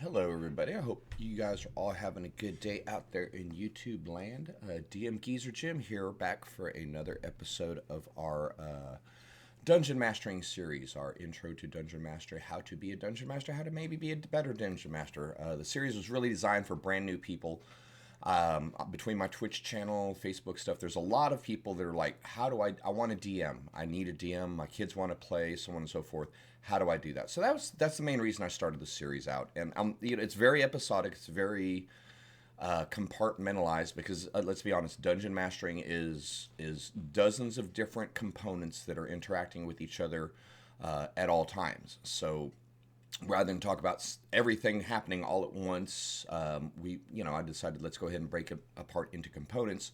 Hello, everybody. I hope you guys are all having a good day out there in YouTube land. DMGeezerjim here, back for another episode of our Dungeon Mastering series, our Intro to Dungeon Mastery, how to be a Dungeon Master, how to maybe be a better Dungeon Master. The series was really designed for brand new people. Between my Twitch channel, Facebook stuff, there's a lot of people that are like, how do I want a DM? I need a DM. My kids want to play, so on and so forth. How do I do that? So that's the main reason I started the series out. And it's very episodic. It's very compartmentalized because let's be honest, dungeon mastering is dozens of different components that are interacting with each other at all times. So rather than talk about everything happening all at once, I decided let's go ahead and break it apart into components,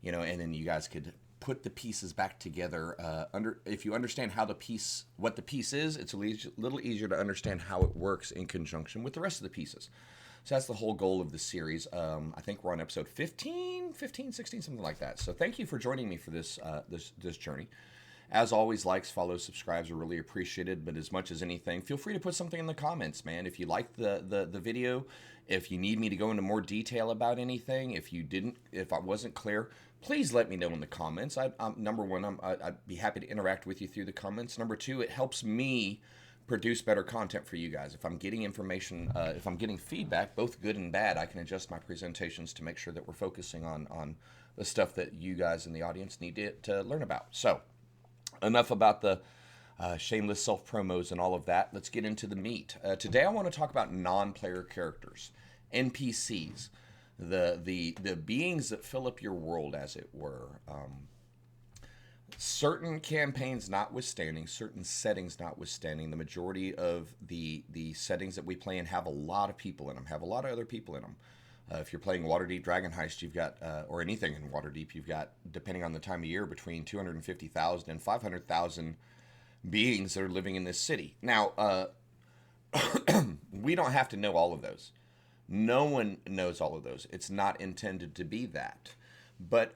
and then you guys could put the pieces back together. If you understand what the piece is, it's a little easier to understand how it works in conjunction with the rest of the pieces. So that's the whole goal of the series. I think we're on episode 15, 16, something like that. So thank you for joining me for this journey. As always, likes, follows, subscribes are really appreciated, but as much as anything, feel free to put something in the comments, man. If you like the video, if you need me to go into more detail about anything, if I wasn't clear, please let me know in the comments. Number one, I'd be happy to interact with you through the comments. Number two, it helps me produce better content for you guys. If I'm getting information, if I'm getting feedback, both good and bad, I can adjust my presentations to make sure that we're focusing on the stuff that you guys in the audience need to learn about. So, enough about the shameless self-promos and all of that. Let's get into the meat. Today I want to talk about non-player characters, NPCs, the beings that fill up your world, as it were. Certain campaigns notwithstanding, certain settings notwithstanding, the majority of the settings that we play in have a lot of people in them, have a lot of other people in them. If you're playing Waterdeep Dragon Heist, you've got, or anything in Waterdeep, you've got, depending on the time of year, between 250,000 and 500,000 beings that are living in this city. Now, we don't have to know all of those. No one knows all of those. It's not intended to be that. But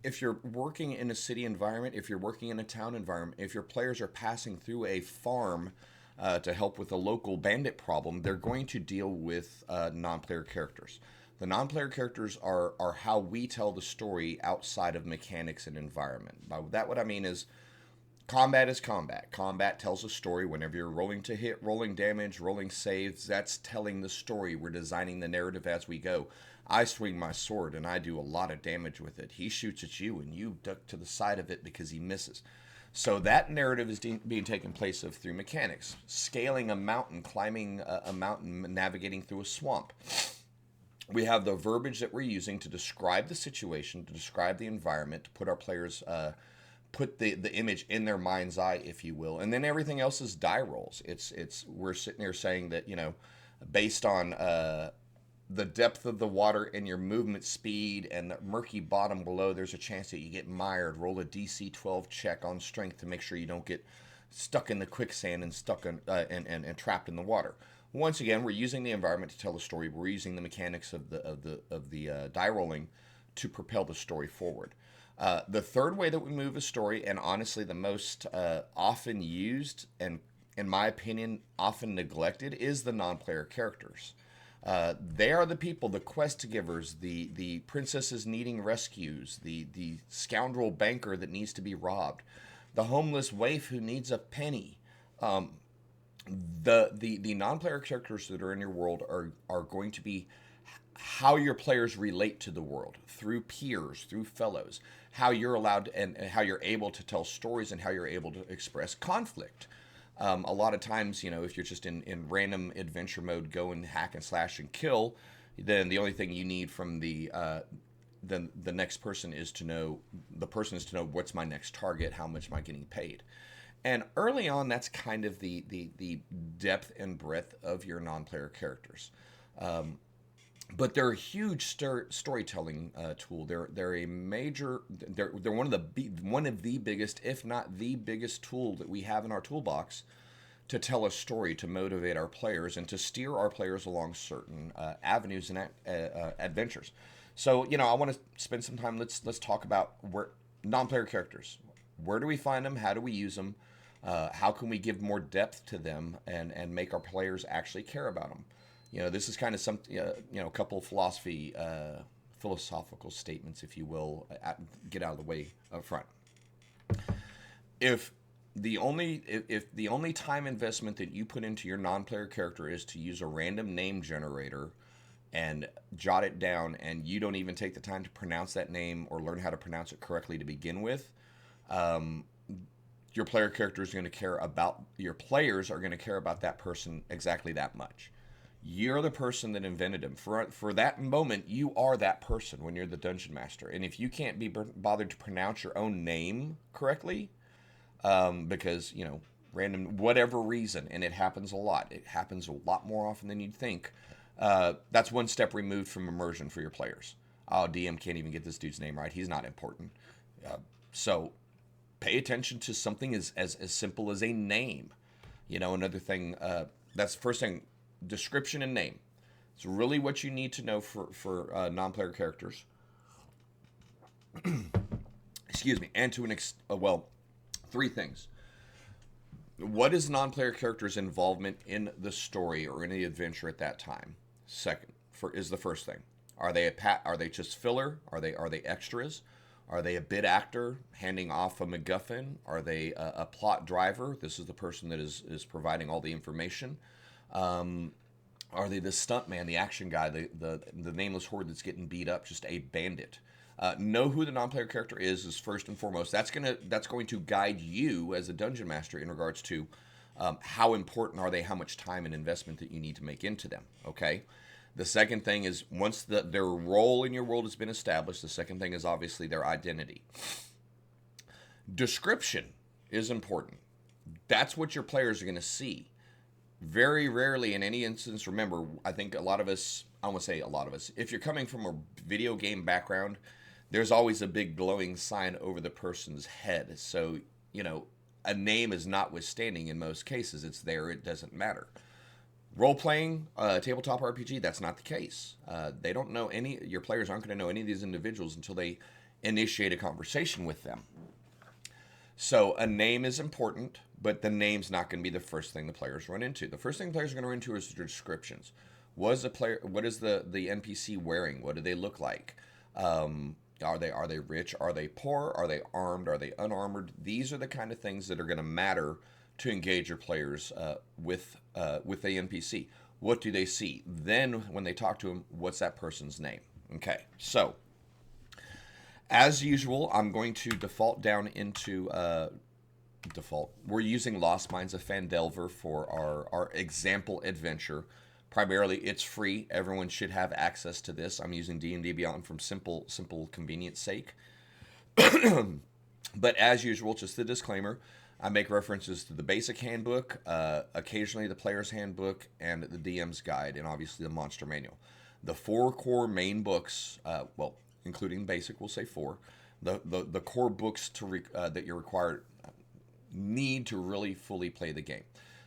if you're working in a city environment, if you're working in a town environment, if your players are passing through a farm to help with a local bandit problem, they're going to deal with non-player characters. The non-player characters are how we tell the story outside of mechanics and environment. By that, what I mean is combat is combat. Combat tells a story. Whenever you're rolling to hit, rolling damage, rolling saves, that's telling the story. We're designing the narrative as we go. I swing my sword and I do a lot of damage with it. He shoots at you and you duck to the side of it because he misses. So that narrative is being taken place of through mechanics. Scaling a mountain, climbing a mountain, navigating through a swamp. We have the verbiage that we're using to describe the situation, to describe the environment, to put our players, put the image in their mind's eye, if you will. And then everything else is die rolls. We're sitting here saying that, based on the depth of the water and your movement speed and the murky bottom below, there's a chance that you get mired. Roll a DC 12 check on strength to make sure you don't get stuck in the quicksand and stuck in, and trapped in the water. Once again, we're using the environment to tell the story. We're using the mechanics of the die rolling to propel the story forward. The third way that we move a story, and honestly the most often used and, in my opinion, often neglected, is the non-player characters. They are the people, the quest givers, the princesses needing rescues, the scoundrel banker that needs to be robbed, the homeless waif who needs a penny. The non-player characters that are in your world are going to be how your players relate to the world through peers, through fellows, how you're allowed and how you're able to tell stories and how you're able to express conflict. A lot of times, if you're just in random adventure mode, go and hack and slash and kill, then the only thing you need from the next person is to know what's my next target, how much am I getting paid. And early on, that's kind of the depth and breadth of your non-player characters. But they're a huge storytelling tool. They're a major. They're one of the biggest, if not the biggest, tool that we have in our toolbox to tell a story, to motivate our players, and to steer our players along certain avenues and adventures. So, I want to spend some time. Let's talk about where non-player characters. Where do we find them? How do we use them? How can we give more depth to them and make our players actually care about them? This is kind of some, a couple of philosophical statements, if you will, get out of the way up front. If the only time investment that you put into your non-player character is to use a random name generator and jot it down, and you don't even take the time to pronounce that name or learn how to pronounce it correctly to begin with, your player character is going to care about, your players are going to care about that person exactly that much. You're the person that invented him. For that moment, you are that person when you're the dungeon master. And if you can't be bothered to pronounce your own name correctly, because, random, whatever reason, and it happens a lot. It happens a lot more often than you'd think. That's one step removed from immersion for your players. Oh, DM can't even get this dude's name right. He's not important. So pay attention to something as simple as a name. Another thing, that's the first thing, description and name. It's really what you need to know for non-player characters. Excuse me. And to three things. What is non-player character's involvement in the story or in the adventure at that time? Second, is the first thing. Are they just filler? Are they extras? Are they a bit actor handing off a MacGuffin? Are they a plot driver? This is the person that is providing all the information. Are they the stunt man, the action guy, the nameless horde that's getting beat up, just a bandit? Know who the non-player character is first and foremost. That's going to guide you as a dungeon master in regards to how important are they, how much time and investment that you need to make into them. Okay. The second thing is, once their role in your world has been established, the second thing is obviously their identity. Description is important. That's what your players are going to see. Very rarely in any instance, remember, I think I won't say a lot of us, if you're coming from a video game background, there's always a big glowing sign over the person's head. So, a name is notwithstanding in most cases. It's there, it doesn't matter. Role-playing, tabletop RPG, that's not the case. They don't know your players aren't going to know any of these individuals until they initiate a conversation with them. So a name is important, but the name's not going to be the first thing the players run into. The first thing players are going to run into is the descriptions. What is the NPC wearing? What do they look like? Are they rich? Are they poor? Are they armed? Are they unarmored? These are the kind of things that are going to matter to engage your players with the NPC. What do they see? Then when they talk to them, what's that person's name? Okay, so as usual, I'm going to default down into We're using Lost Mines of Phandelver for our example adventure. Primarily, it's free. Everyone should have access to this. I'm using D&D Beyond from simple convenience sake. But as usual, just the disclaimer, I make references to the basic handbook, occasionally the player's handbook, and the DM's guide, and obviously the monster manual. The 4 core main books, including basic, we'll say 4. The core books that you're required need to really fully play the game.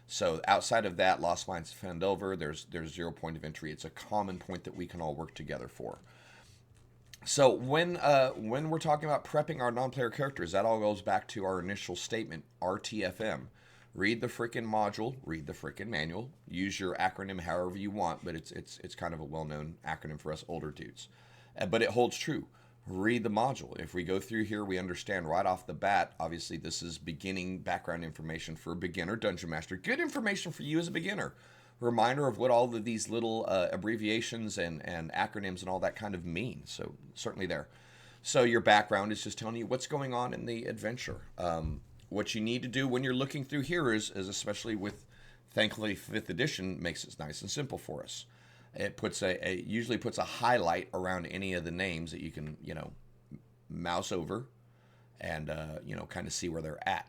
So outside of that, Lost Mines of Phandelver, there's 0 point of entry. It's a common point that we can all work together for. So when we're talking about prepping our non-player characters, that all goes back to our initial statement, RTFM. Read the frickin' module, read the frickin' manual, use your acronym however you want, but it's kind of a well-known acronym for us older dudes. But it holds true. Read the module. If we go through here, we understand right off the bat, obviously this is beginning background information for a beginner dungeon master. Good information for you as a beginner. Reminder of what all of these little abbreviations and acronyms and all that kind of mean. So certainly there. So your background is just telling you what's going on in the adventure. What you need to do when you're looking through here is especially with, thankfully, 5th edition makes it nice and simple for us. It usually puts a highlight around any of the names that you can, mouse over and, kind of see where they're at.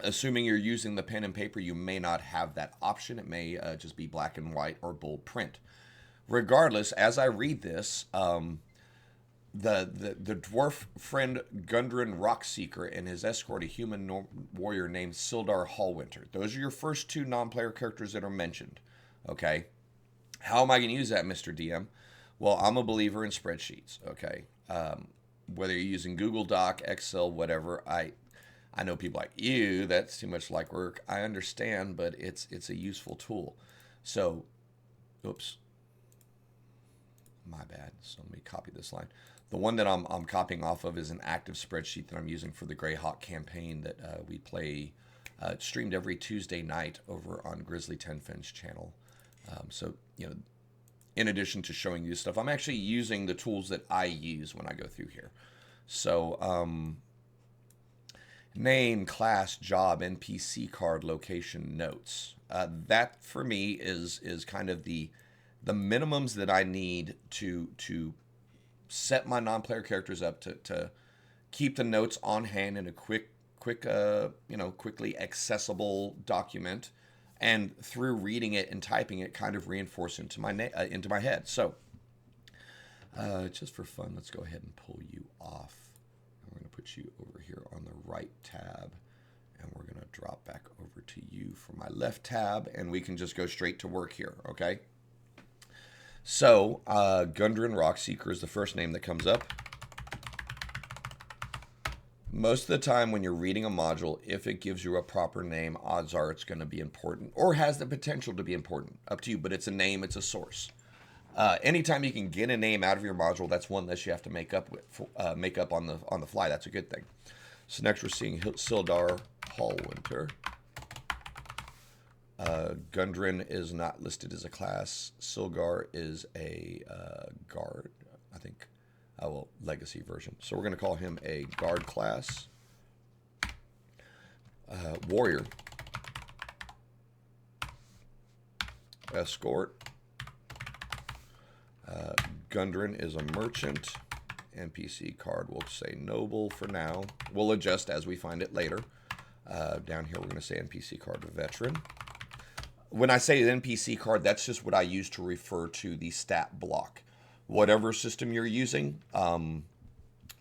Assuming you're using the pen and paper, you may not have that option. It may just be black and white or bold print. Regardless, as I read this, the dwarf friend Gundren Rockseeker and his escort, a human warrior named Sildar Hallwinter. Those are your first 2 non-player characters that are mentioned. Okay? How am I going to use that, Mr. DM? Well, I'm a believer in spreadsheets. Okay? Whether you're using Google Doc, Excel, whatever, I know people like, ew, that's too much like work. I understand, but it's a useful tool. So Oops. My bad. So let me copy this line. The one that I'm copying off of is an active spreadsheet that I'm using for the Greyhawk campaign that we play. It's streamed every Tuesday night over on Grizzly Tenfin's channel. So, you know, in addition to showing you stuff, I'm actually using the tools that I use when I go through here. So, name, class, job, NPC card, location, notes. That for me is kind of the minimums that I need to set my non-player characters up to keep the notes on hand in a quickly accessible document, and through reading it and typing it, kind of reinforce into my head. So, just for fun, let's go ahead and pull you off. We're going to put you over here on the right tab, and we're going to drop back over to you for my left tab, and we can just go straight to work here, okay? So, Gundren Rockseeker is the first name that comes up. Most of the time when you're reading a module, if it gives you a proper name, odds are it's going to be important, or has the potential to be important. Up to you, but it's a name, it's a source. Anytime you can get a name out of your module, that's one less you have to make up on the fly. That's a good thing. So next we're seeing Sildar Hallwinter. Gundren is not listed as a class. Silgar is a guard, I think. Well, legacy version. So we're going to call him a guard class. Warrior. Escort. Gundren is a merchant. NPC card, we'll say noble for now. We'll adjust as we find it later. Down here, we're going to say NPC card veteran. When I say an NPC card, that's just what I use to refer to the stat block. Whatever system you're using,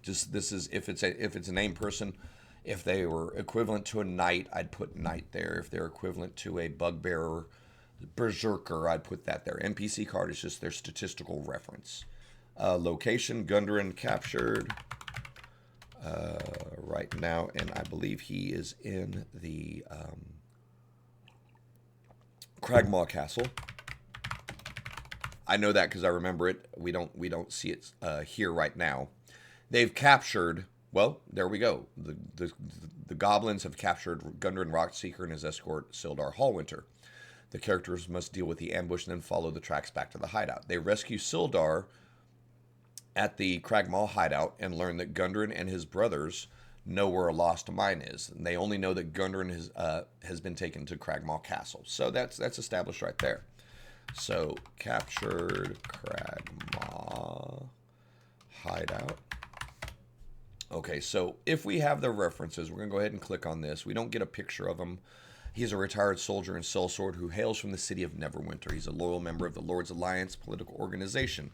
just this is if it's a named person. If they were equivalent to a knight, I'd put knight there. If they're equivalent to a bugbearer, berserker, I'd put that there. NPC card is just their statistical reference. Location, Gundren captured right now, and I believe he is in the Cragmaw Castle. I know that because I remember it. We don't see it here right now. They've captured. Well, there we go. The goblins have captured Gundren Rockseeker and his escort Sildar Hallwinter. The characters must deal with the ambush and then follow the tracks back to the hideout. They rescue Sildar at the Cragmaw hideout and learn that Gundren and his brothers know where a lost mine is. And they only know that Gundren has been taken to Cragmaw Castle. So that's established right there. So, captured Cragmaw hideout. Okay, so if we have the references, we're going to go ahead and click on this. We don't get a picture of him. He's a retired soldier and sellsword who hails from the city of Neverwinter. He's a loyal member of the Lord's Alliance political organization.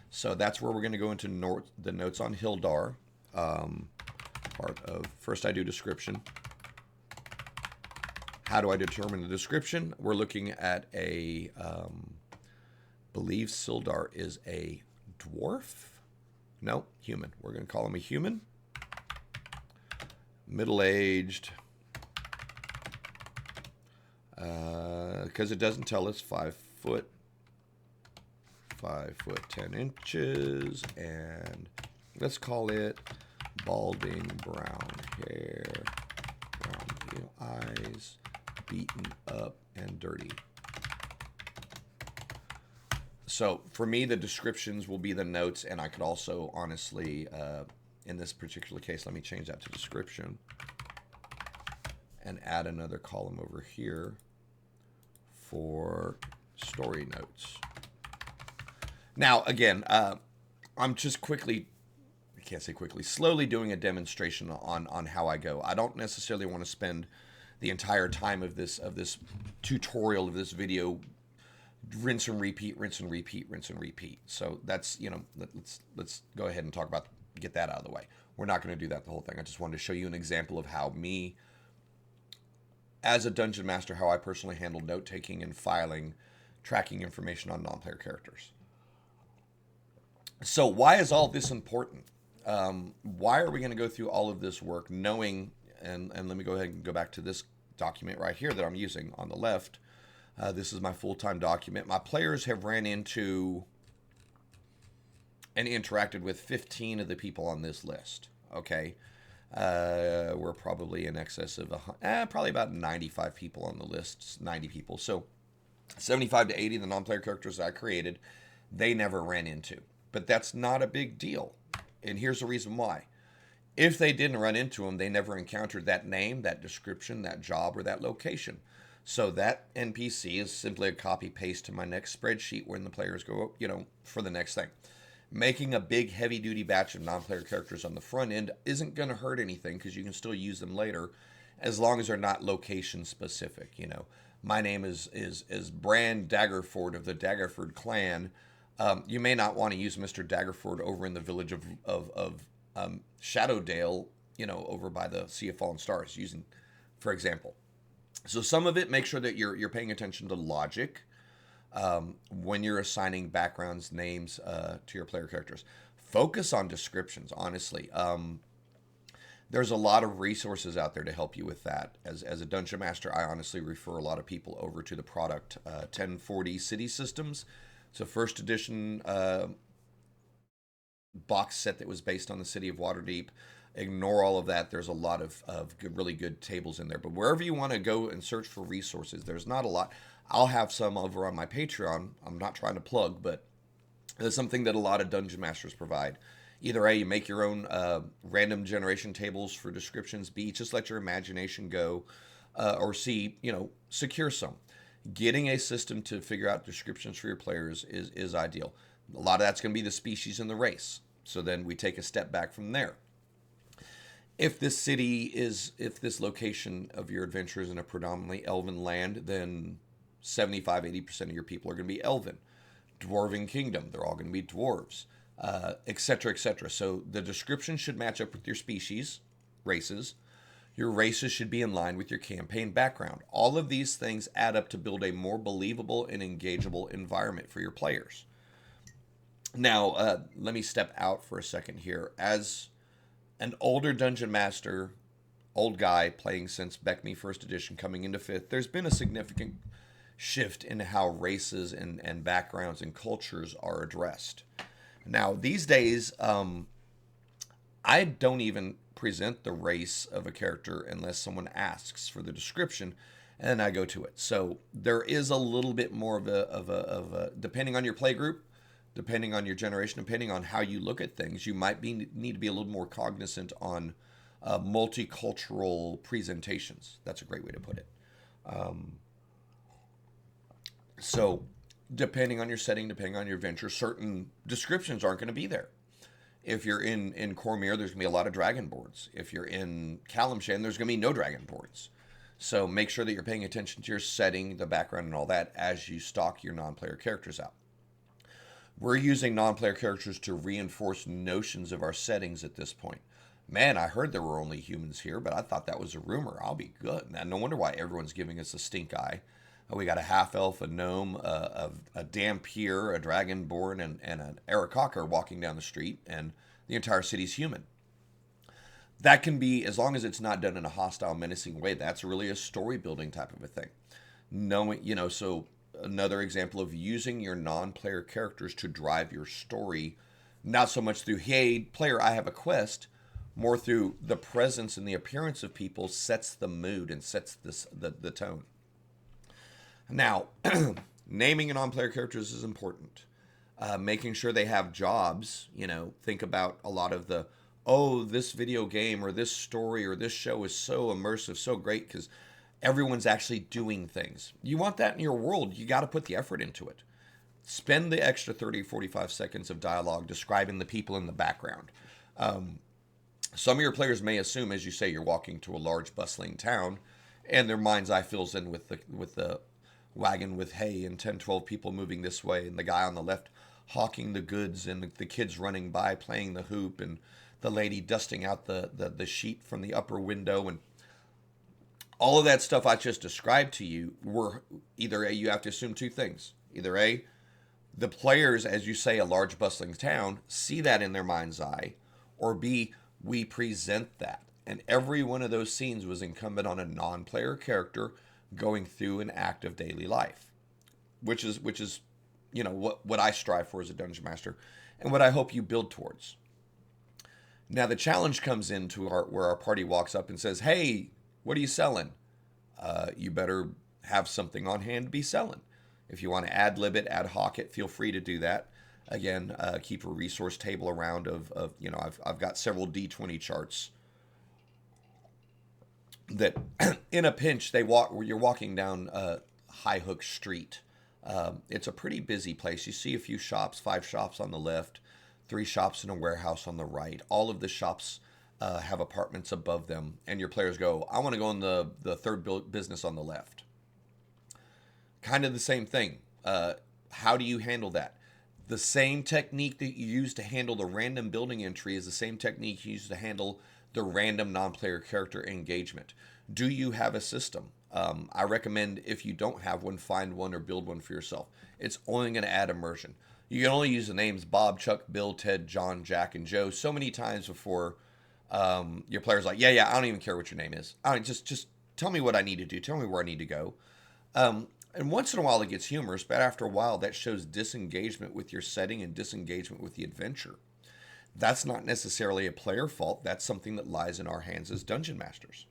So that's where we're going to go into the notes on Hildar. Part of, first I do description. How do I determine the description? We're looking at a, believe Sildar is a dwarf? No, human. We're going to call him a human. Middle-aged. Because it doesn't tell us 5 foot 10 inches, and let's call it balding, brown hair, brown eyes, beaten up and dirty. So for me, the descriptions will be the notes, and I could also honestly, in this particular case, let me change that to description and add another column over here for story notes. Now, again, I'm just slowly doing a demonstration on how I go. I don't necessarily want to spend the entire time of this tutorial of this video rinse and repeat, rinse and repeat, rinse and repeat. So that's, let's go ahead and get that out of the way. We're not going to do that the whole thing. I just wanted to show you an example of how me, as a dungeon master, how I personally handle note-taking and filing, tracking information on non-player characters. So why is all this important? Why are we going to go through all of this work knowing, and let me go ahead and go back to this document right here that I'm using on the left. This is my full-time document. My players have ran into and interacted with 15 of the people on this list. Okay. We're probably in excess of probably about 95 people on the list, 90 people. So 75 to 80 of the non-player characters I created, they never ran into. But that's not a big deal. And here's the reason why. If they didn't run into them, they never encountered that name, that description, that job, or that location. So that NPC is simply a copy paste to my next spreadsheet when the players go, for the next thing. Making a big heavy duty batch of non-player characters on the front end isn't going to hurt anything because you can still use them later as long as they're not location specific. My name is Bran Daggerford of the Daggerford clan. You may not want to use Mr. Daggerford over in the village of Shadowdale, over by the Sea of Fallen Stars, using, for example. So some of it, make sure that you're paying attention to logic when you're assigning backgrounds, names to your player characters. Focus on descriptions, honestly. There's a lot of resources out there to help you with that. As a dungeon master, I honestly refer a lot of people over to the product 1040 City Systems. It's a first edition box set that was based on the city of Waterdeep. Ignore all of that. There's a lot of really good tables in there. But wherever you want to go and search for resources, there's not a lot. I'll have some over on my Patreon. I'm not trying to plug, but it's something that a lot of dungeon masters provide. Either A, you make your own random generation tables for descriptions. B, just let your imagination go. Or C, secure some. Getting a system to figure out descriptions for your players is ideal. A lot of that's going to be the species and the race. So then we take a step back from there. If this location of your adventure is in a predominantly elven land, then 75-80% of your people are going to be elven. Dwarven kingdom, they're all going to be dwarves, etc., etc. So the description should match up with your species, races. Your races should be in line with your campaign background. All of these things add up to build a more believable and engageable environment for your players. Now, let me step out for a second here. As an older dungeon master, old guy playing since Beckme First Edition, coming into 5th, there's been a significant shift in how races and backgrounds and cultures are addressed. Now, these days, I don't even present the race of a character unless someone asks for the description, and then I go to it. So there is a little bit more of a depending on your play group, depending on your generation, depending on how you look at things, you might need to be a little more cognizant on multicultural presentations. That's a great way to put it. So depending on your setting, depending on your adventure, certain descriptions aren't going to be there. If you're in Cormyr, there's going to be a lot of dragonborns. If you're in Calimshan, there's going to be no dragonborns. So make sure that you're paying attention to your setting, the background, and all that as you stock your non-player characters out. We're using non-player characters to reinforce notions of our settings at this point. Man, I heard there were only humans here, but I thought that was a rumor. I'll be good. Now, no wonder why everyone's giving us a stink eye. We got a half-elf, a gnome, a Dhampir, a dragonborn, and an Aarakocra walking down the street, and the entire city's human. That can be, as long as it's not done in a hostile, menacing way, that's really a story-building type of a thing. So another example of using your non-player characters to drive your story, not so much through, hey, player, I have a quest, more through the presence and the appearance of people sets the mood and sets the tone. Now, naming your non-player characters is important. Making sure they have jobs, think about a lot of this video game or this story or this show is so immersive, so great because everyone's actually doing things. You want that in your world, you got to put the effort into it. Spend the extra 30, 45 seconds of dialogue describing the people in the background. Some of your players may assume, as you say, you're walking to a large bustling town and their mind's eye fills in with the wagon with hay and 10, 12 people moving this way and the guy on the left hawking the goods and the kids running by playing the hoop and the lady dusting out the sheet from the upper window and all of that stuff I just described to you. Were either you have to assume two things. Either A, the players, as you say, a large bustling town, see that in their mind's eye, or B, we present that. And every one of those scenes was incumbent on a non-player character going through an act of daily life. which is what I strive for as a dungeon master, and what I hope you build towards. Now the challenge comes into where our party walks up and says, "Hey, what are you selling?" You better have something on hand to be selling. If you want to ad lib it, ad hoc it, feel free to do that. Again, keep a resource table around of I've got several D20 charts that in a pinch you're walking down High Hook Street. It's a pretty busy place. You see a few shops, 5 shops on the left, 3 shops and a warehouse on the right. All of the shops have apartments above them, and your players go, "I want to go in the third business on the left." Kind of the same thing. How do you handle that? The same technique that you use to handle the random building entry is the same technique you use to handle the random non-player character engagement. Do you have a system? I recommend, if you don't have one, find one or build one for yourself. It's only going to add immersion. You can only use the names Bob, Chuck, Bill, Ted, John, Jack, and Joe so many times before your player's like, yeah, I don't even care what your name is. Just tell me what I need to do. Tell me where I need to go. And once in a while it gets humorous, but after a while that shows disengagement with your setting and disengagement with the adventure. That's not necessarily a player fault. That's something that lies in our hands as dungeon masters.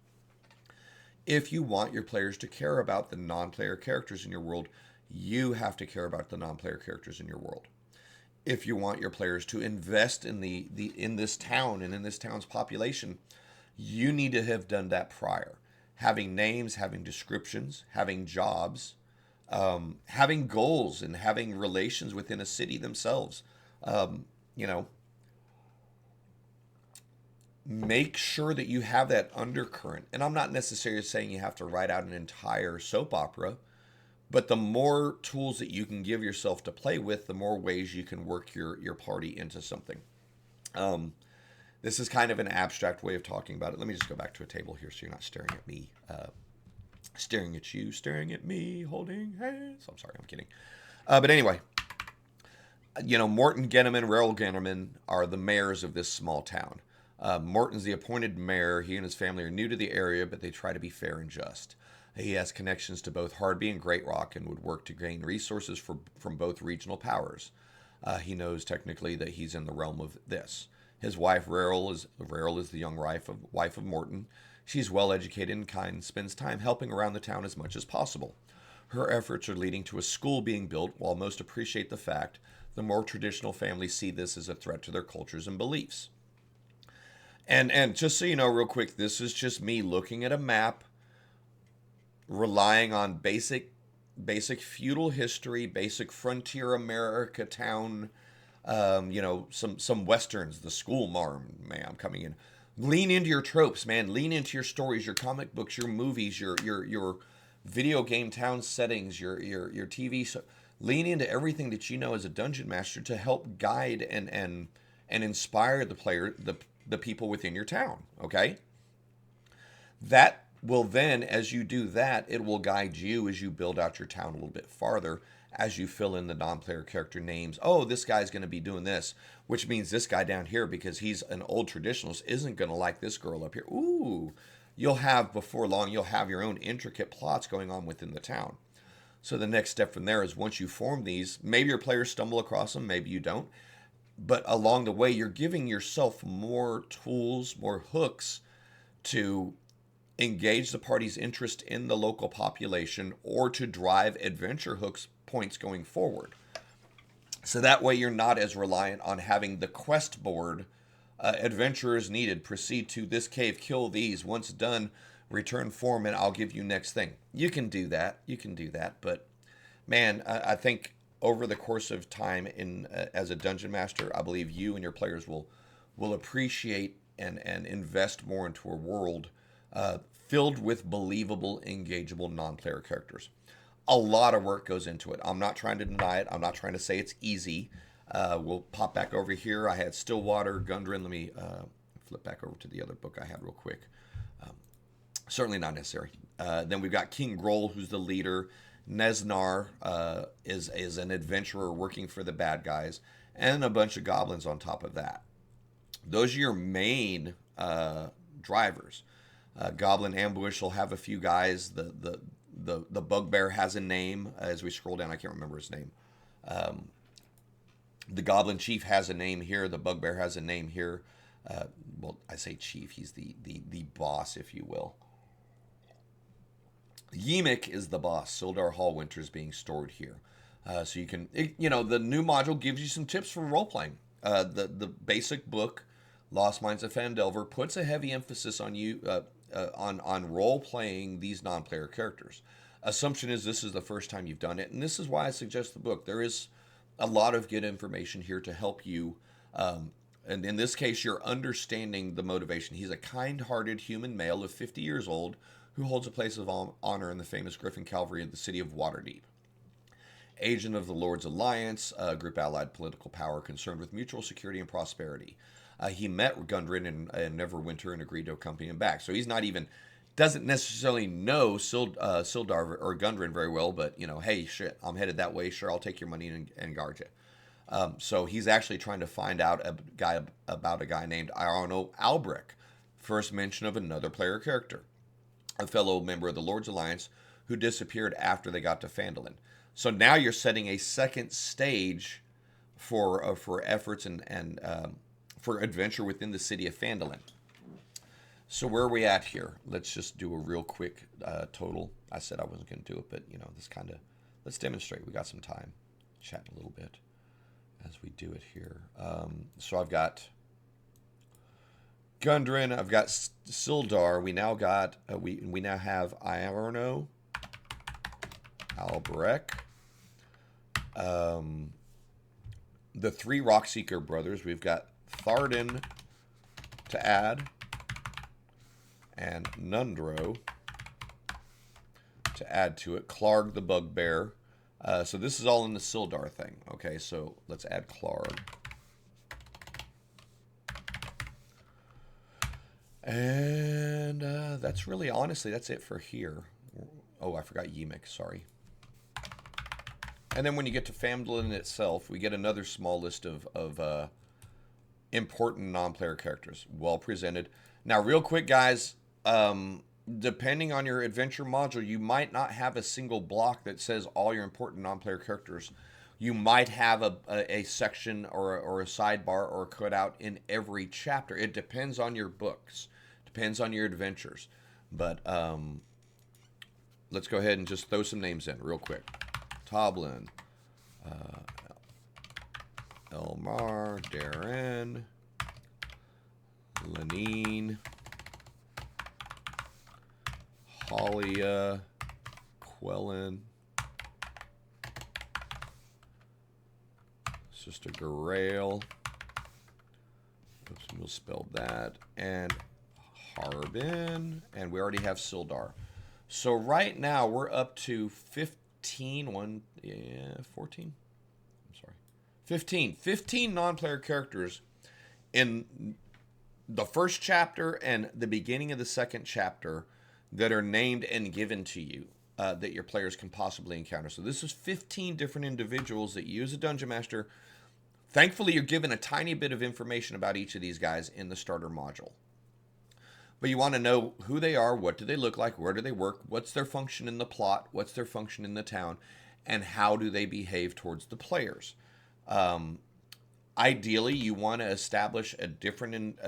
If you want your players to care about the non-player characters in your world, you have to care about the non-player characters in your world. If you want your players to invest in in this town and in this town's population, you need to have done that prior. Having names, having descriptions, having jobs, having goals, and having relations within a city themselves. Make sure that you have that undercurrent. And I'm not necessarily saying you have to write out an entire soap opera, but the more tools that you can give yourself to play with, the more ways you can work your party into something. This is kind of an abstract way of talking about it. Let me just go back to a table here so you're not staring at me, staring at you, staring at me, holding hands. I'm sorry, I'm kidding. But anyway, Morton Genneman, Raoul Genneman are the mayors of this small town. Morton's the appointed mayor. He and his family are new to the area, but they try to be fair and just. He has connections to both Hardby and Great Rock and would work to gain resources from both regional powers. He knows technically that he's in the realm of this. His wife, Raoul is the young wife of Morton. She's well educated and kind and spends time helping around the town as much as possible. Her efforts are leading to a school being built, while most appreciate the fact the more traditional families see this as a threat to their cultures and beliefs. And just so you know real quick, this is just me looking at a map, relying on basic feudal history, basic frontier America town, some westerns, the school marm, man, I'm coming in. Lean into your tropes, man. Lean into your stories, your comic books, your movies, your video game town settings, your TV. So lean into everything that you know as a dungeon master to help guide and inspire the player, the people within your town. Okay. That will then, as you do that, it will guide you as you build out your town a little bit farther, as you fill in the non-player character names. Oh, this guy's going to be doing this, which means this guy down here, because he's an old traditionalist, isn't going to like this girl up here. Ooh, before long, you'll have your own intricate plots going on within the town. So the next step from there is, once you form these, maybe your players stumble across them, maybe you don't. But along the way, you're giving yourself more tools, more hooks to engage the party's interest in the local population, or to drive adventure hooks points going forward. So that way you're not as reliant on having the quest board, adventurers needed, proceed to this cave, kill these, once done, return form, and I'll give you next thing. You can do that, but man, I think over the course of time as a dungeon master, I believe you and your players will appreciate and invest more into a world filled with believable, engageable non-player characters. A lot of work goes into it. I'm not trying to deny it. I'm not trying to say it's easy. We'll pop back over here. I had Stillwater, Gundren. Let me flip back over to the other book I had real quick. Certainly not necessary. Then we've got King Groll, who's the leader. Nesnar is an adventurer working for the bad guys, and a bunch of goblins on top of that. Those are your main drivers. Goblin Ambush will have a few guys. the bugbear has a name. As we scroll down, I can't remember his name. The goblin chief has a name here. The bugbear has a name here. Well, I say chief. He's the boss, if you will. Yemik is the boss. Sildar Hallwinter is being stored here. So you can, the new module gives you some tips for role playing. The basic book, Lost Minds of Phandelver, puts a heavy emphasis on you on role playing these non-player characters. Assumption is this is the first time you've done it, and this is why I suggest the book. There is a lot of good information here to help you. And in this case, you're understanding the motivation. He's a kind-hearted human male of 50 years old who holds a place of honor in the famous Griffin Cavalry of the city of Waterdeep. Agent of the Lord's Alliance, a group allied political power concerned with mutual security and prosperity. He met Gundren and Neverwinter and agreed to accompany him back. So he's not even, doesn't necessarily know Sildar or Gundren very well, but, hey, shit, I'm headed that way. Sure, I'll take your money and guard you. So he's actually trying to find out about a guy named Arno Albrecht, first mention of another player character, a fellow member of the Lord's Alliance who disappeared after they got to Phandalin. So now you're setting a second stage for efforts and for adventure within the city of Phandalin. So where are we at here? Let's just do a real quick total. I said I wasn't going to do it, but let's demonstrate. We got some time. Chat a little bit as we do it here. So I've got Gundren. I've got Sildar. We now got we now have Arno Albrecht. The three Rockseeker brothers. We've got Tharden to add, and Nundro to add to it. Clarg the Bugbear. So this is all in the Sildar thing. Okay, so let's add Clarg. And that's really, honestly, that's it for here. Oh, I forgot Yemik, sorry. And then when you get to Phandalin itself, we get another small list of important non-player characters. Well presented. Now, real quick, guys, depending on your adventure module, you might not have a single block that says all your important non-player characters. You might have a section or a sidebar or a cutout in every chapter. It depends on your books. Depends on your adventures. But let's go ahead and just throw some names in real quick. Toblin, Elmar, Darren, Lenine, Halia, Quellen, Sister Garail, oops, we'll spell that, and Harbin, and we already have Sildar. So right now we're up to 14. I'm sorry. 15 non-player characters in the first chapter and the beginning of the second chapter that are named and given to you that your players can possibly encounter. So this is 15 different individuals that you as a Dungeon Master, thankfully you're given a tiny bit of information about each of these guys in the starter module. But you want to know who they are, what do they look like, where do they work, what's their function in the plot, what's their function in the town, and how do they behave towards the players. Ideally, you want to establish a different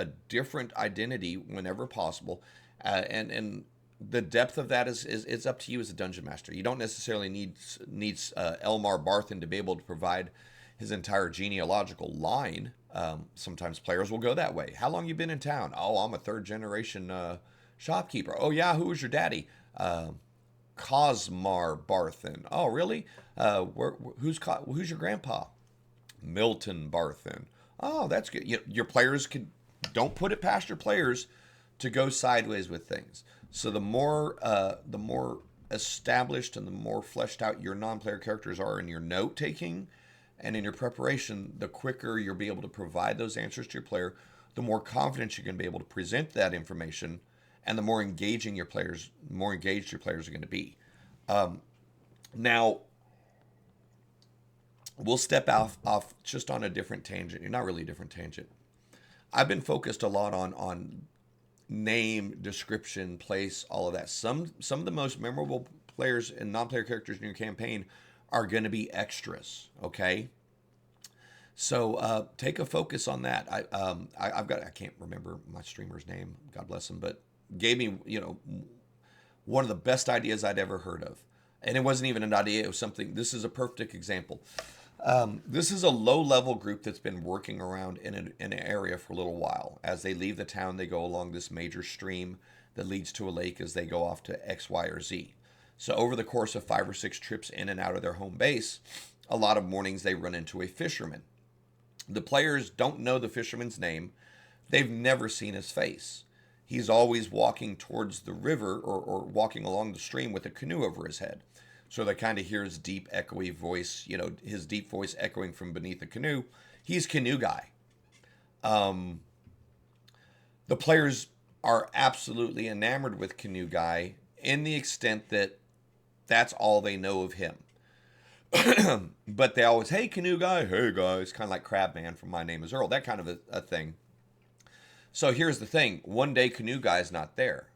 identity whenever possible, and the depth of that is up to you as a Dungeon Master. You don't necessarily need Elmar Barthen to be able to provide his entire genealogical line. Sometimes players will go that way. How long you been in town? Oh, I'm a third generation shopkeeper. Oh yeah, who was your daddy? Cosmar Barthen. Oh really? Who's your grandpa? Milton Barthen. Oh, that's good. Your players don't put it past your players to go sideways with things. So the more established and the more fleshed out your non-player characters are in your note taking and in your preparation, the quicker you'll be able to provide those answers to your player, the more confident you can be able to present that information, and the more engaged your players are going to be. Now, we'll step off just on a different tangent. Not really a different tangent. I've been focused a lot on name, description, place, all of that. Some of the most memorable players and non-player characters in your campaign are going to be extras. Okay. So take a focus on that. I can't remember my streamer's name, God bless him, but gave me, one of the best ideas I'd ever heard of. And it wasn't even an idea, it was something. This is a perfect example. This is a low-level group that's been working around in an area for a little while. As they leave the town, they go along this major stream that leads to a lake as they go off to X, Y, or Z. So over the course of 5 or 6 trips in and out of their home base, a lot of mornings they run into a fisherman. The players don't know the fisherman's name. They've never seen his face. He's always walking towards the river or walking along the stream with a canoe over his head. So they kind of hear his deep, echoey voice, his deep voice echoing from beneath the canoe. He's Canoe Guy. The players are absolutely enamored with Canoe Guy in the extent that that's all they know of him. But they always, hey, Canoe Guy, hey, guys, kind of like Crabman from My Name is Earl, that kind of a thing. So here's the thing. One day, Canoe Guy's not there.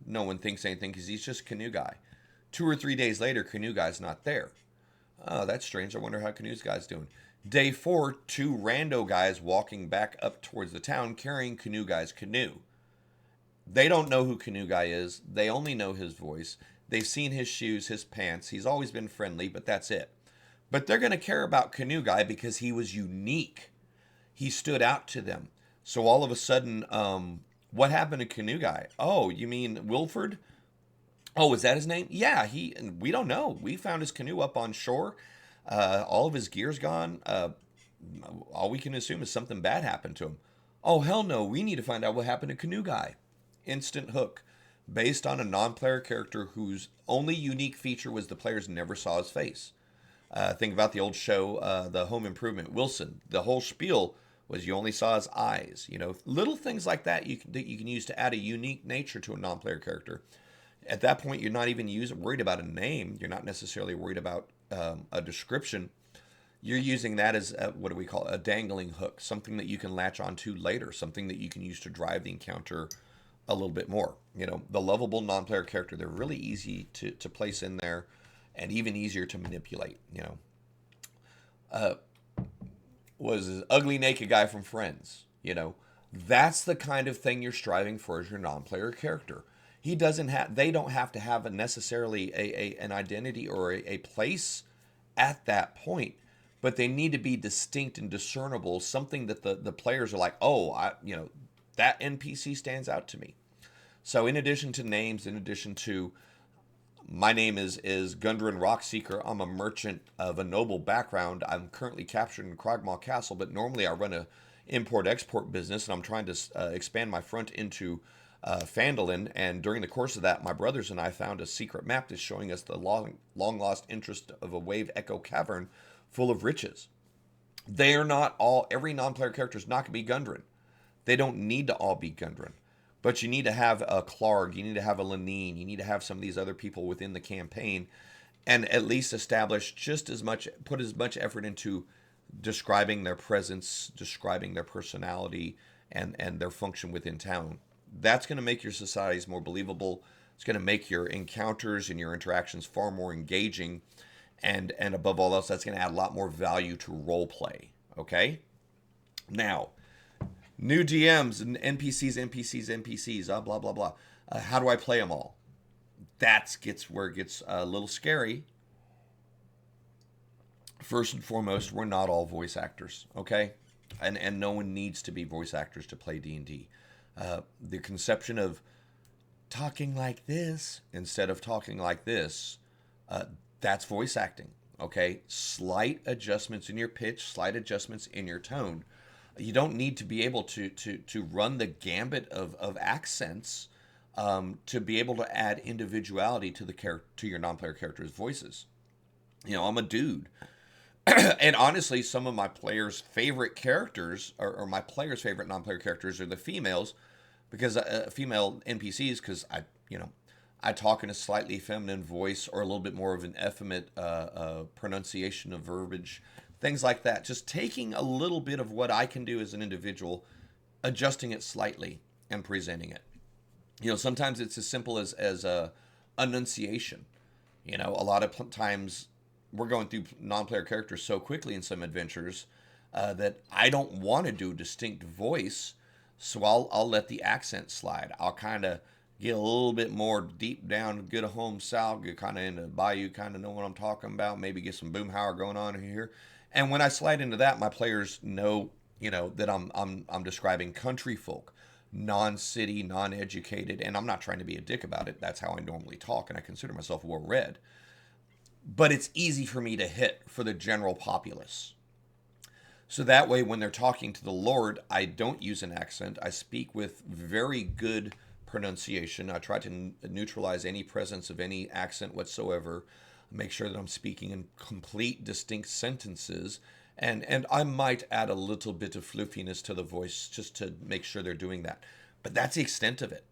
No one thinks anything because he's just Canoe Guy. 2 or 3 days later, Canoe Guy's not there. Oh, that's strange. I wonder how Canoe Guy's doing. Day 4, 2 rando guys walking back up towards the town carrying Canoe Guy's canoe. They don't know who Canoe Guy is. They only know his voice. They've seen his shoes, his pants. He's always been friendly, but that's it. But they're going to care about Canoe Guy because he was unique. He stood out to them. So all of a sudden, what happened to Canoe Guy? Oh, you mean Wilford? Oh, is that his name? Yeah, we don't know. We found his canoe up on shore. All of his gear's gone. All we can assume is something bad happened to him. Oh, hell no. We need to find out what happened to Canoe Guy. Instant hook. Based on a non-player character whose only unique feature was the players never saw his face. Think about the old show, The Home Improvement, Wilson. The whole spiel was you only saw his eyes. Little things like that you can use to add a unique nature to a non-player character. At that point, you're not even worried about a name. You're not necessarily worried about a description. You're using that as what do we call it? A dangling hook, something that you can latch onto later, something that you can use to drive the encounter a little bit more. The lovable non-player character, they're really easy to place in there and even easier to manipulate. Was an ugly naked guy from Friends. That's the kind of thing you're striving for as your non-player character. They don't have to have necessarily an identity or a place at that point, but they need to be distinct and discernible, something that the players are like, oh, that NPC stands out to me. So in addition to names, in addition to my name is Gundren Rockseeker, I'm a merchant of a noble background. I'm currently captured in Kragmaw Castle, but normally I run a import-export business, and I'm trying to expand my front into Phandalin, and during the course of that, my brothers and I found a secret map that's showing us the long-lost interest of a wave echo cavern full of riches. They are not all, every non-player character is not going to be Gundren. They don't need to all be Gundren. But you need to have a Clark, you need to have a Lenine, you need to have some of these other people within the campaign, and at least establish put as much effort into describing their presence, describing their personality, and their function within town. That's going to make your societies more believable. It's going to make your encounters and your interactions far more engaging. And above all else, that's going to add a lot more value to role play. Okay? Now, new DMs and NPCs, blah, blah, blah. How do I play them all? That gets where it gets a little scary. First and foremost, we're not all voice actors, okay? And no one needs to be voice actors to play D&D. The conception of talking like this instead of talking like this, that's voice acting, okay? Slight adjustments in your pitch, slight adjustments in your tone. You don't need to be able to run the gambit of accents to be able to add individuality to your non-player characters' voices. I'm a dude. And honestly, some of my players' favorite characters, or my players' favorite non-player characters, are the females, because female NPCs, because I talk in a slightly feminine voice or a little bit more of an effeminate pronunciation of verbiage, things like that. Just taking a little bit of what I can do as an individual, adjusting it slightly, and presenting it. Sometimes it's as simple as enunciation. A lot of times we're going through non-player characters so quickly in some adventures that I don't want to do a distinct voice, so I'll let the accent slide. I'll kind of get a little bit more deep down, get a home south, get kind of into bayou, kind of know what I'm talking about. Maybe get some boomhauer going on here, and when I slide into that, my players know, that I'm describing country folk, non-city, non-educated, and I'm not trying to be a dick about it. That's how I normally talk, and I consider myself well-read. But it's easy for me to hit for the general populace. So that way, when they're talking to the Lord, I don't use an accent. I speak with very good pronunciation. I try to neutralize any presence of any accent whatsoever. Make sure that I'm speaking in complete, distinct sentences. And I might add a little bit of floofiness to the voice just to make sure they're doing that. But that's the extent of it.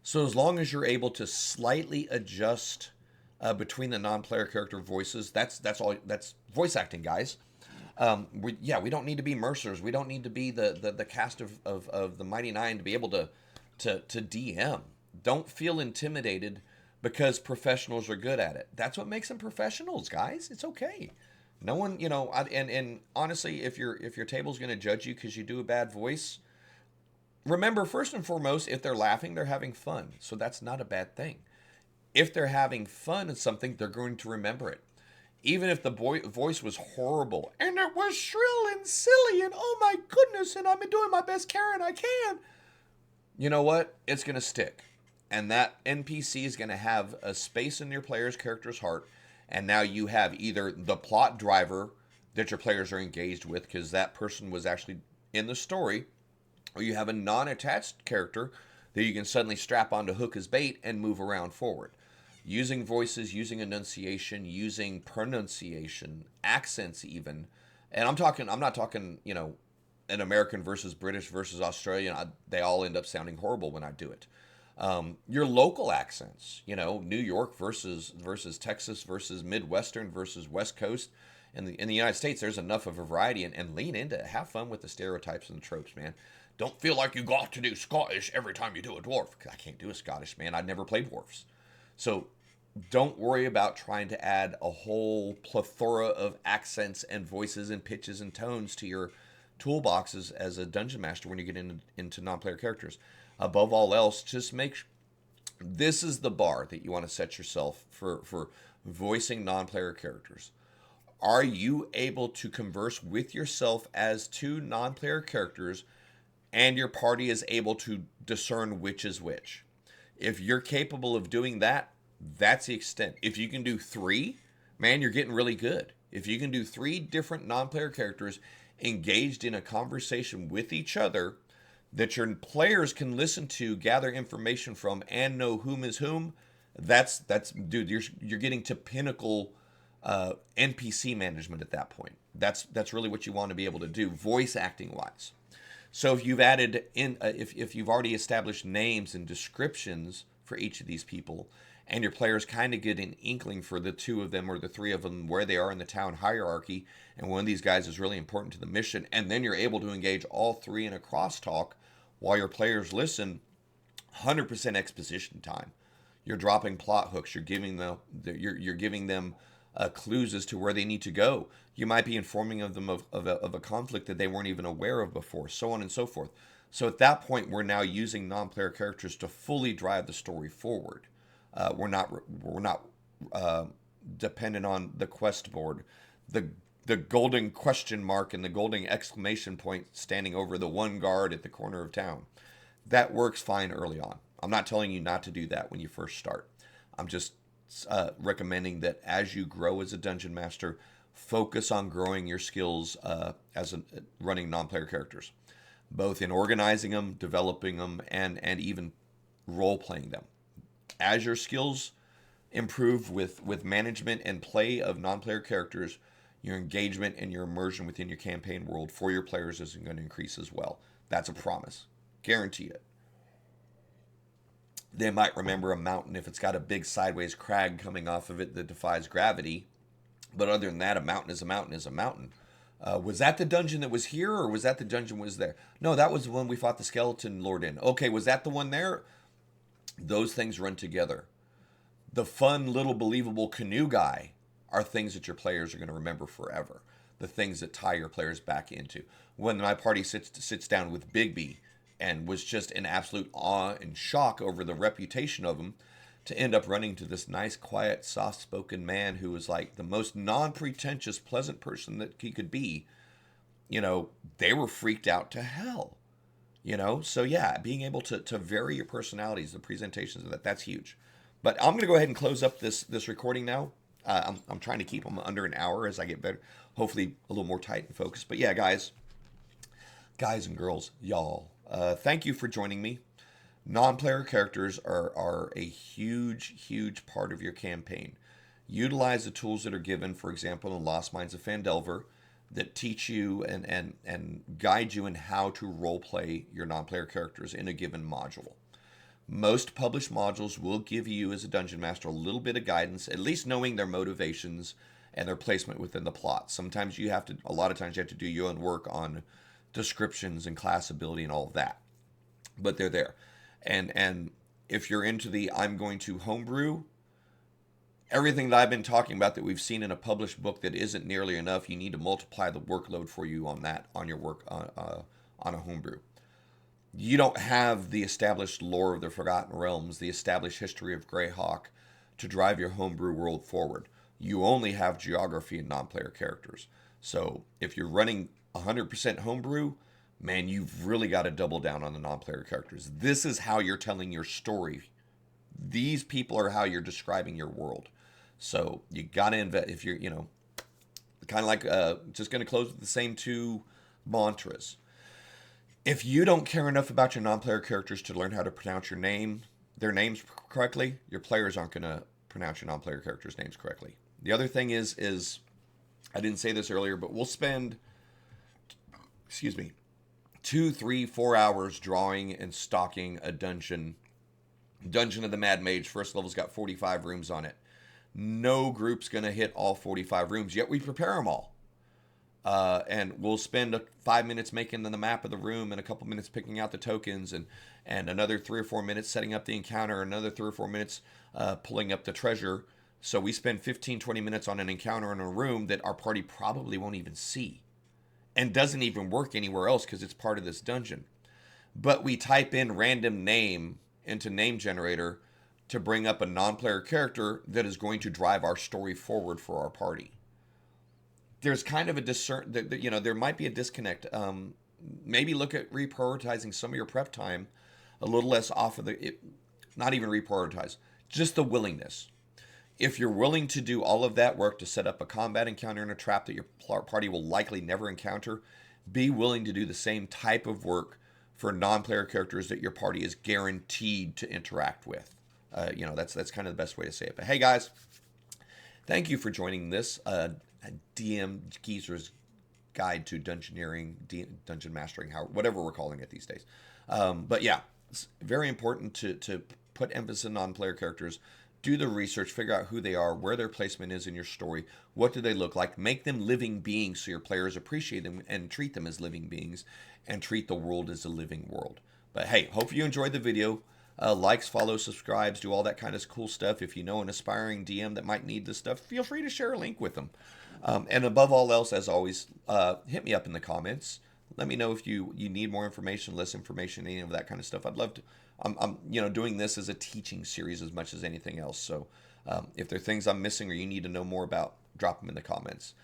So as long as you're able to slightly adjust between the non-player character voices, that's all. That's voice acting, guys. We don't need to be Mercers. We don't need to be the cast of the Mighty Nine to be able to DM. Don't feel intimidated because professionals are good at it. That's what makes them professionals, guys. It's okay. No one, and honestly, if your table's going to judge you because you do a bad voice, remember, first and foremost, if they're laughing, they're having fun. So that's not a bad thing. If they're having fun at something, they're going to remember it. Even if the voice was horrible and it was shrill and silly and oh my goodness, and I'm doing my best Karen I can, you know what? It's going to stick. And that NPC is going to have a space in your player's character's heart. And now you have either the plot driver that your players are engaged with because that person was actually in the story, or you have a non-attached character that you can suddenly strap onto hook as bait and move around forward. Using voices, using enunciation, using pronunciation, accents even. And I'm not talking, an American versus British versus Australian. They all end up sounding horrible when I do it. Your local accents, New York versus Texas versus Midwestern versus West Coast. In the United States, there's enough of a variety, and lean into it. Have fun with the stereotypes and the tropes, man. Don't feel like you got to do Scottish every time you do a dwarf. I can't do a Scottish, man. I've never played dwarfs. So don't worry about trying to add a whole plethora of accents and voices and pitches and tones to your toolboxes as a dungeon master when you get into non-player characters. Above all else, just this is the bar that you want to set yourself for voicing non-player characters. Are you able to converse with yourself as two non-player characters and your party is able to discern which is which? If you're capable of doing that, that's the extent. If you can do 3, man, you're getting really good. If you can do 3 different non-player characters engaged in a conversation with each other that your players can listen to, gather information from, and know whom is whom, that's dude, you're getting to pinnacle NPC management at that point. That's really what you want to be able to do, voice acting wise. So if you've added in, if you've already established names and descriptions for each of these people, and your players kind of get an inkling for the 2 of them or the 3 of them where they are in the town hierarchy, and one of these guys is really important to the mission, and then you're able to engage all 3 in a crosstalk while your players listen. 100% exposition time. You're dropping plot hooks. You're giving you're giving them clues as to where they need to go. You might be informing them of a conflict that they weren't even aware of before, so on and so forth. So at that point, we're now using non-player characters to fully drive the story forward. We're not dependent on the quest board, the golden question mark and the golden exclamation point standing over the one guard at the corner of town. That works fine early on. I'm not telling you not to do that when you first start. I'm just recommending that as you grow as a dungeon master, focus on growing your skills as running non-player characters, both in organizing them, developing them, and even role-playing them. As your skills improve with management and play of non-player characters, your engagement and your immersion within your campaign world for your players is going to increase as well. That's a promise. Guarantee it. They might remember a mountain if it's got a big sideways crag coming off of it that defies gravity. But other than that, a mountain is a mountain is a mountain. Was that the dungeon that was here, or was that the dungeon was there? No, that was the one we fought the skeleton lord in. Okay, was that the one there? Those things run together. The fun little believable canoe guy are things that your players are going to remember forever. The things that tie your players back into. When my party sits down with Bigby and was just in absolute awe and shock over the reputation of him, to end up running to this nice, quiet, soft-spoken man who was like the most non-pretentious, pleasant person that he could be, they were freaked out to hell. So yeah, being able to vary your personalities, the presentations of that's huge. But I'm going to go ahead and close up this recording now. I'm trying to keep them under an hour as I get better, hopefully a little more tight and focused. But yeah, guys and girls, y'all, thank you for joining me. Non-player characters are a huge part of your campaign. Utilize the tools that are given, for example, in Lost Mines of Phandelver, that teach you and guide you in how to role-play your non-player characters in a given module. Most published modules will give you, as a dungeon master, a little bit of guidance, at least knowing their motivations and their placement within the plot. Sometimes a lot of times you have to do your own work on descriptions and class ability and all of that. But they're there. And if you're into the I'm going to homebrew, everything that I've been talking about that we've seen in a published book that isn't nearly enough, you need to multiply the workload for you on that, on your work on a homebrew. You don't have the established lore of the Forgotten Realms, the established history of Greyhawk to drive your homebrew world forward. You only have geography and non-player characters. So if you're running 100% homebrew, man, you've really got to double down on the non-player characters. This is how you're telling your story. These people are how you're describing your world. So you got to invest. If you're, kind of like, just going to close with the same two mantras. If you don't care enough about your non-player characters to learn how to pronounce their names correctly, your players aren't going to pronounce your non-player characters' names correctly. The other thing is I didn't say this earlier, but we'll spend, 2, 3, 4 hours drawing and stocking a dungeon. Dungeon of the Mad Mage, first level's got 45 rooms on it. No group's going to hit all 45 rooms, yet we prepare them all. And we'll spend 5 minutes making the map of the room and a couple minutes picking out the tokens and another 3 or 4 minutes setting up the encounter, another 3 or 4 minutes pulling up the treasure. So we spend 15, 20 minutes on an encounter in a room that our party probably won't even see and doesn't even work anywhere else because it's part of this dungeon. But we type in random name into name generator to bring up a non-player character that is going to drive our story forward for our party. There's kind of a there might be a disconnect. Maybe look at reprioritizing some of your prep time a little less off of not even reprioritize, just the willingness. If you're willing to do all of that work to set up a combat encounter and a trap that your party will likely never encounter, be willing to do the same type of work for non-player characters that your party is guaranteed to interact with. That's kind of the best way to say it. But hey, guys, thank you for joining this DMGeezer's Guide to Dungeoneering, Dungeon Mastering, whatever we're calling it these days. But yeah, it's very important to put emphasis on non-player characters. Do the research, figure out who they are, where their placement is in your story, what do they look like, make them living beings so your players appreciate them and treat them as living beings and treat the world as a living world. But hey, hope you enjoyed the video. Likes, follows, subscribes, do all that kind of cool stuff. If you know an aspiring DM that might need this stuff, feel free to share a link with them. And above all else, as always, hit me up in the comments. Let me know if you need more information, less information, any of that kind of stuff. I'd love to. I'm doing this as a teaching series as much as anything else. So if there are things I'm missing or you need to know more about, drop them in the comments.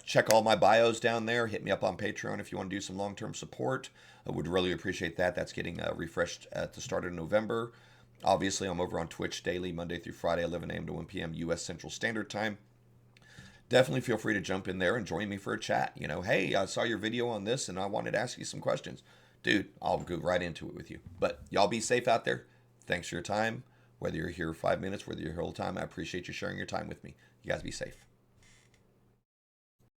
Check all my bios down there. Hit me up on Patreon if you want to do some long-term support. I would really appreciate that. That's getting refreshed at the start of November. Obviously, I'm over on Twitch daily, Monday through Friday, 11 a.m. to 1 p.m. U.S. Central Standard Time. Definitely feel free to jump in there and join me for a chat. Hey, I saw your video on this and I wanted to ask you some questions. Dude, I'll go right into it with you. But y'all be safe out there. Thanks for your time. Whether you're here 5 minutes, whether you're here the whole time, I appreciate you sharing your time with me. You guys be safe.